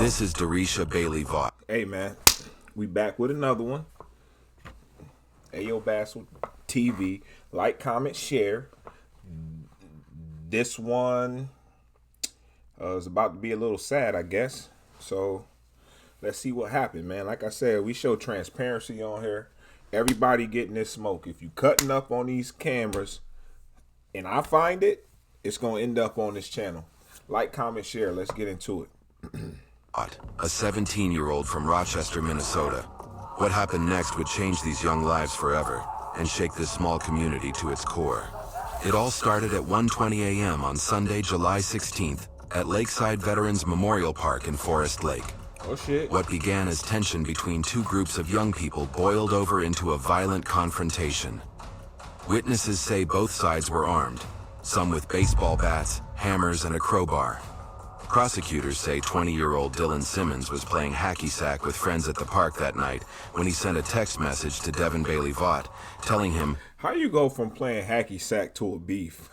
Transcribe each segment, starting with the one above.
This is Deisha Bailey Vaught. Hey man, we back with another one. Ayo Bassel TV. Like, comment, share. This one is about to be a little sad, I guess. So let's see what happened, man. Like I said, we show transparency on here. Everybody getting this smoke. If you cutting up on these cameras and I find it, it's going to end up on this channel. Like, comment, share. Let's get into it. A 17-year-old from Rochester, Minnesota. What happened next would change these young lives forever and shake this small community to its core. It all started at 1:20 a.m. on Sunday, July 16th at Lakeside Veterans Memorial Park in Forest Lake. Oh shit. What began as tension between two groups of young people boiled over into a violent confrontation. Witnesses say both sides were armed, some with baseball bats, hammers, and a crowbar. Prosecutors say 20-year-old Dylan Simmons was playing hacky sack with friends at the park that night when he sent a text message to Devin Bailey Vaught telling him, "How you go from playing hacky sack to a beef?"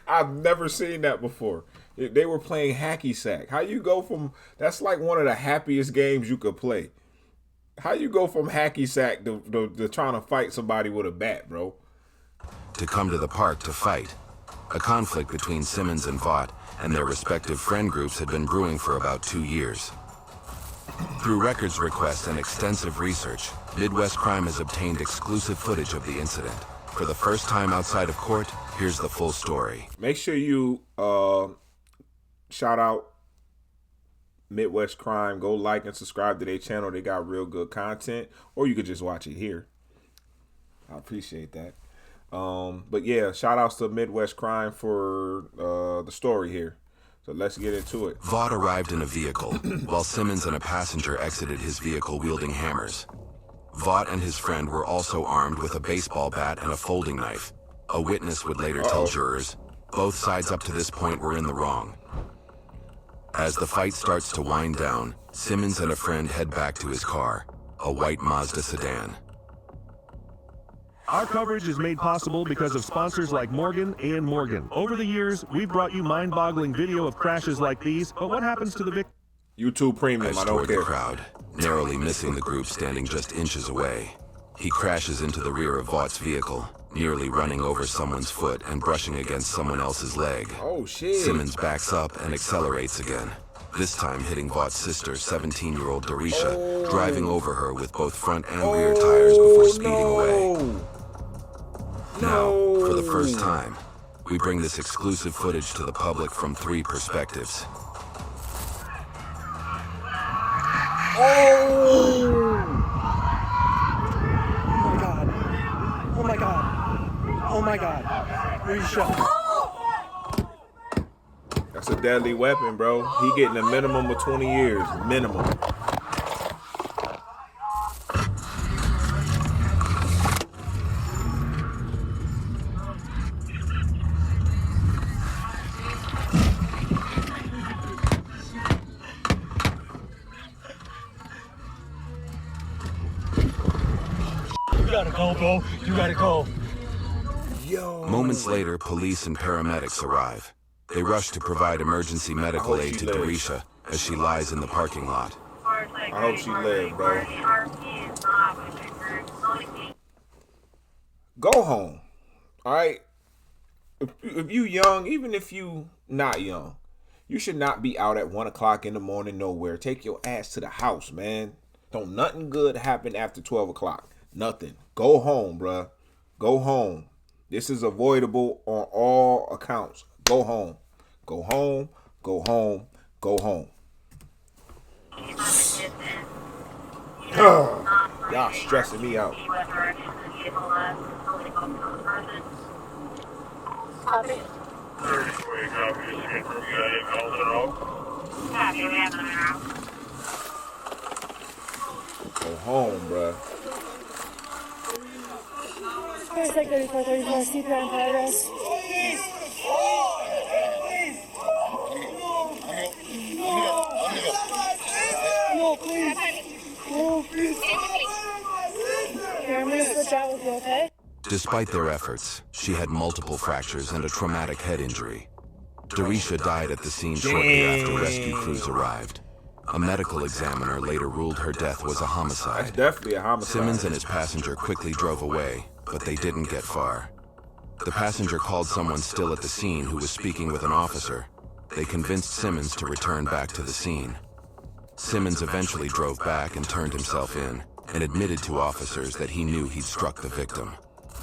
I've never seen that before. They were playing hacky sack. How you go from, that's like one of the happiest games you could play. How you go from hacky sack to trying to fight somebody with a bat, bro? to come to the park to fight. A conflict between Simmons and Vaught and their respective friend groups had been brewing for about 2 years. Through records requests and extensive research, Midwest Crime has obtained exclusive footage of the incident. For the first time outside of court, here's the full story. Make sure you shout out Midwest Crime. Go like and subscribe to their channel. They got real good content. Or you could just watch it here. I appreciate that. But yeah, shout outs to Midwest Crime for the story here. So let's get into it. Vaught arrived in a vehicle, while Simmons and a passenger exited his vehicle wielding hammers. Vaught and his friend were also armed with a baseball bat and a folding knife. A witness would later tell jurors, both sides up to this point were in the wrong. As the fight starts to wind down, Simmons and a friend head back to his car, a white Mazda sedan. Our coverage is made possible because of sponsors like Morgan & Morgan. Over the years, we've brought you mind-boggling video of crashes like these, but what happens to the victim? YouTube Premium, I don't Toward care. the crowd, narrowly missing the group standing just inches away. He crashes into the rear of Vaught's vehicle, nearly running over someone's foot and brushing against someone else's leg. Oh shit. Simmons backs up and accelerates again, this time hitting Vaught's sister, 17-year-old Deisha, driving over her with both front and rear tires before speeding away. Now, for the first time, we bring this exclusive footage to the public from 3 perspectives. Oh my god. Oh my god. Deisha. That's a deadly weapon, bro. He getting a minimum of 20 years. Minimum. You gotta go, bro. You gotta go. Yo. Moments later, police and paramedics arrive. They rush to provide emergency medical aid to Deisha as she lies in the parking lot. I hope she lives, bro. Go home. All right? If you young, even if you not young, you should not be out at 1 o'clock in the morning nowhere. Take your ass to the house, man. Don't nothing good happen after 12 o'clock. Nothing. Go home, bruh. Go home. This is avoidable on all accounts. Go home. Go home. Go home. Go home. Y'all stressing me out. Go home, bruh. It's like 34, 34, CPR in progress. No, please. No, please. Here, I'm gonna switch out with you, okay? Despite their efforts, she had multiple fractures and a traumatic head injury. Deisha died at the scene shortly after rescue crews arrived. A medical examiner later ruled her death was a That's homicide. definitely a homicide. Simmons and his passenger quickly drove away, but they didn't get far. The passenger called someone still at the scene who was speaking with an officer. They convinced Simmons to return back to the scene. Simmons eventually drove back and turned himself in, and admitted to officers that he knew he'd struck the victim.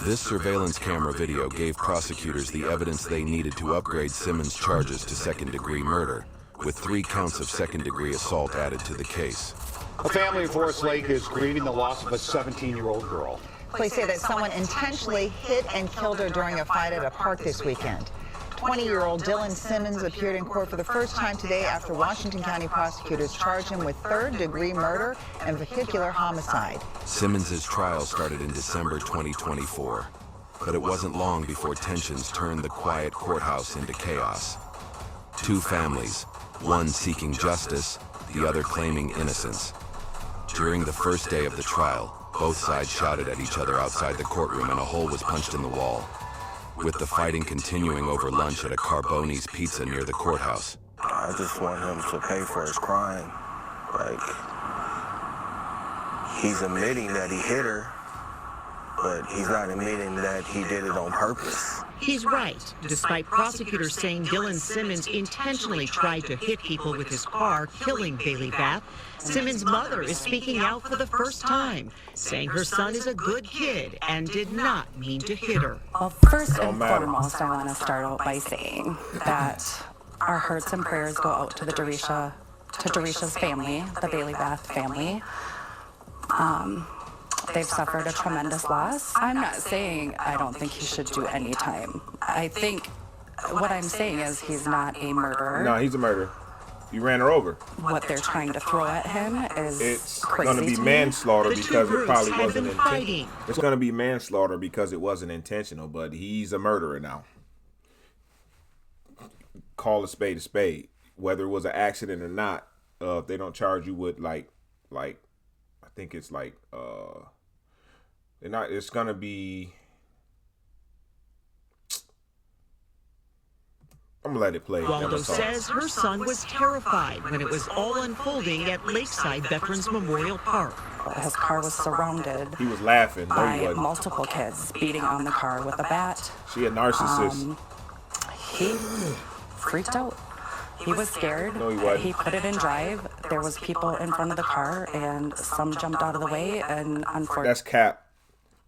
This surveillance camera video gave prosecutors the evidence they needed to upgrade Simmons' charges to second-degree murder, with 3 counts of second-degree assault added to the case. A family of Forest Lake is grieving the loss of a 17-year-old girl. Police say that someone intentionally hit and killed her during a fight at a park this weekend. 20-year-old Dylan Simmons appeared in court for the first time today after Washington County prosecutors charged him with third-degree murder and vehicular homicide. Simmons' trial started in December 2024, but it wasn't long before tensions turned the quiet courthouse into chaos. 2 families, one seeking justice, the other claiming innocence. During the first day of the trial, both sides shouted at each other outside the courtroom and a hole was punched in the wall, with the fighting continuing over lunch at a Carboni's Pizza near the courthouse. I just want him to pay for his crime. Like, he's admitting that he hit her, but he's not admitting that he did it on purpose. He's right. Despite prosecutors saying Dylan Simmons intentionally tried to hit people with his car, killing Bailey Bath, Simmons' mother is speaking out for the first time, saying her son is a good kid and did not mean to hit her. Well, first and foremost, I want to start out by saying that our hearts and prayers go out to Deisha's family, the Bailey Bath family. They've suffered a tremendous loss. I'm not saying I don't think he should do any time. I think what I'm saying is he's not a murderer. No, he's a murderer. You ran her over. What they're trying to throw at him is It's crazy going to be to me. manslaughter The two because it groups probably had wasn't been intentional. fighting. It's going to be manslaughter because it wasn't intentional, but he's a murderer now. Call a spade. Whether it was an accident or not, if they don't charge you with like I think it's like they're not. It's gonna be. I'm gonna let it play. Waldo says her son was terrified when it was all unfolding at Lakeside Veterans Memorial Park. His car was surrounded He was laughing. No, he by wasn't. multiple kids beating on the car with a bat. She a narcissist. He freaked out. He was scared. No, he wasn't. He put it in drive. There was people in front of the car, and some jumped out of the way, and unfortunately, That's cap.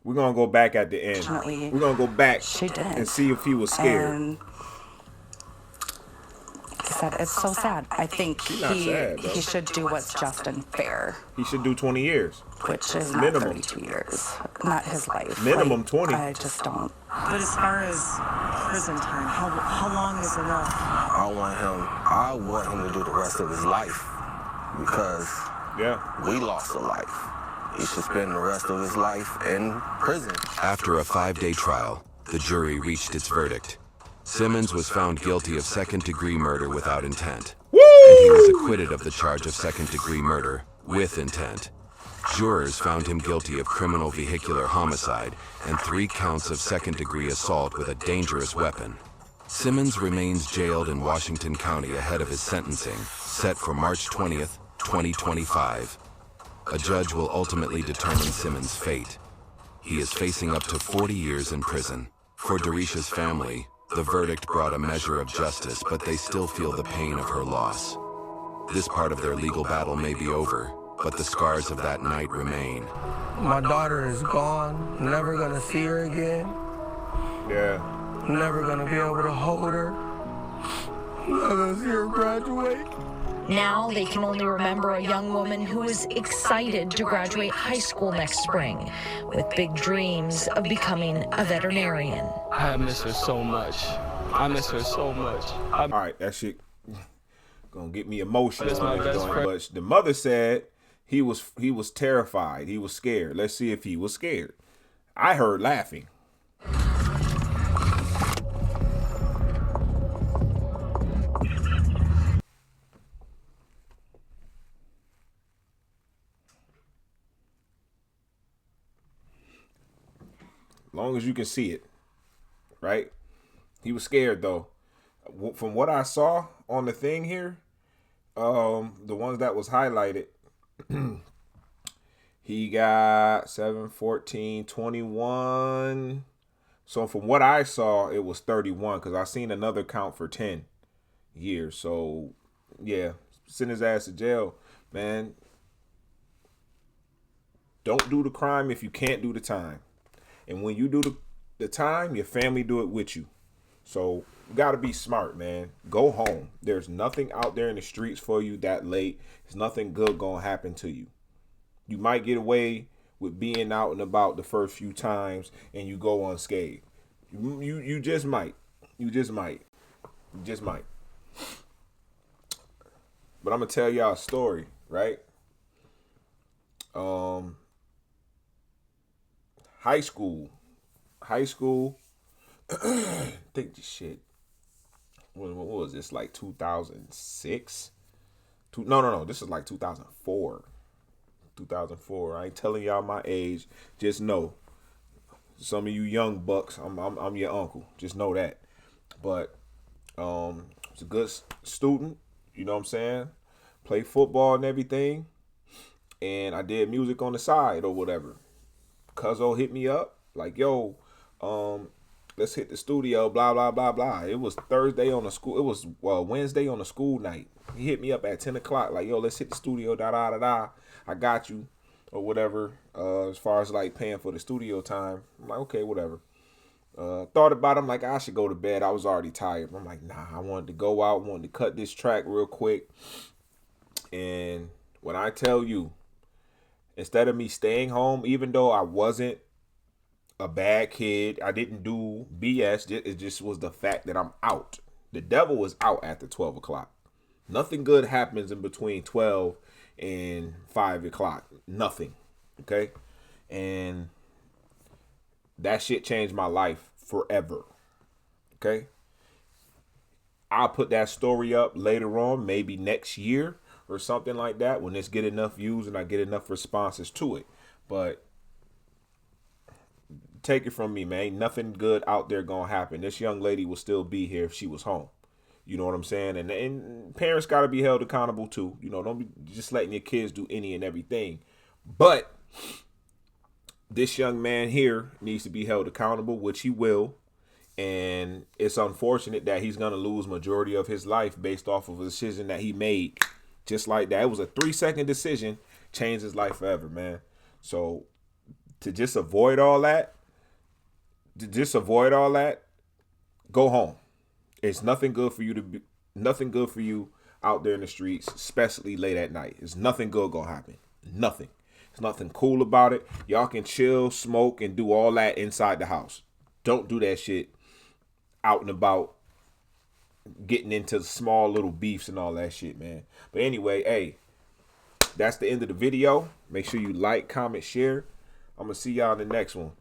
We're gonna go back at the end. Unfortunately, We're gonna go back she didn't. and see if he was scared. And he said, it's so sad. I think She's not sad, though. he should do what's just and fair, He should do 20 years. which is not Minimum. 32 years, not his life. Minimum Like, 20. I just don't. But as far as prison time, how long is enough? I want him to do the rest of his life because Yeah. we lost a life. He should spend the rest of his life in prison. After a 5-day trial, the jury reached its verdict. Simmons was found guilty of second-degree murder without intent, and he was acquitted of the charge of second-degree murder with intent. Jurors found him guilty of criminal vehicular homicide and 3 counts of second-degree assault with a dangerous weapon. Simmons remains jailed in Washington County ahead of his sentencing, set for March 20th, 2025. A judge will ultimately determine Simmons' fate. He is facing up to 40 years in prison. For Deisha's family, the verdict brought a measure of justice, but they still feel the pain of her loss. This part of their legal battle may be over, but the scars of that night remain. My daughter is gone, never gonna see her again, Yeah. never gonna be able to hold her, never gonna see her graduate. Now they can only remember a young woman who is excited to graduate high school next spring, with big dreams of becoming a veterinarian. I miss her so much. I miss her so much. All right, that shit gonna get me emotional. That's my on this best joint, friend. but the mother said he was terrified. He was scared. Let's see if he was scared. I heard laughing. Long as you can see it, right? He was scared though. From what I saw on the thing here, the ones that was highlighted, he got 7, 14, 21. So from what I saw, it was 31 because I seen another count for 10 years. So yeah, send his ass to jail, man. Don't do the crime if you can't do the time. And when you do the time, your family do it with you. So you got to be smart, man. Go home. There's nothing out there in the streets for you that late. There's nothing good going to happen to you. You might get away with being out and about the first few times and you go unscathed. You just might. You just might. You just might. But I'm going to tell y'all a story, right? High school. I think this shit. What was this? Like 2006? No. This is like 2004. 2004. I ain't telling y'all my age. Just know, some of you young bucks, I'm your uncle. Just know that. But was a good student. You know what I'm saying? Play football and everything. And I did music on the side or whatever. Cuzzo hit me up like, yo, let's hit the studio, blah, blah, blah, blah. It was Thursday on the school. It was Wednesday on the school night. He hit me up at 10 o'clock like, yo, let's hit the studio, da, da, da, da. I got you or whatever. As far as like paying for the studio time. I'm like, okay, whatever. Thought about it. I'm like, I should go to bed. I was already tired. I'm like, nah, I wanted to go out, wanted to cut this track real quick. And when I tell you, instead of me staying home, even though I wasn't a bad kid, I didn't do BS. It just was the fact that I'm out. The devil was out after 12 o'clock. Nothing good happens in between 12 and 5 o'clock. Nothing. Okay? And that shit changed my life forever. Okay? I'll put that story up later on, maybe next year or something like that, when it's get enough views and I get enough responses to it. But take it from me, man. Nothing good out there gonna happen. This young lady will still be here if she was home. You know what I'm saying? And parents got to be held accountable too. You know, don't be just letting your kids do any and everything. But this young man here needs to be held accountable, which he will. And it's unfortunate that he's going to lose majority of his life based off of a decision that he made. Just like that. It was a 3-second decision, changed his life forever, man. So to just avoid all that, go home. It's nothing good for you out there in the streets, especially late at night. There's nothing good gonna happen. Nothing. There's nothing cool about it. Y'all can chill, smoke, and do all that inside the house. Don't do that shit out and about, getting into small little beefs and all that shit, man. But anyway, hey, that's the end of the video. Make sure you like, comment, share. I'm gonna see y'all in the next one.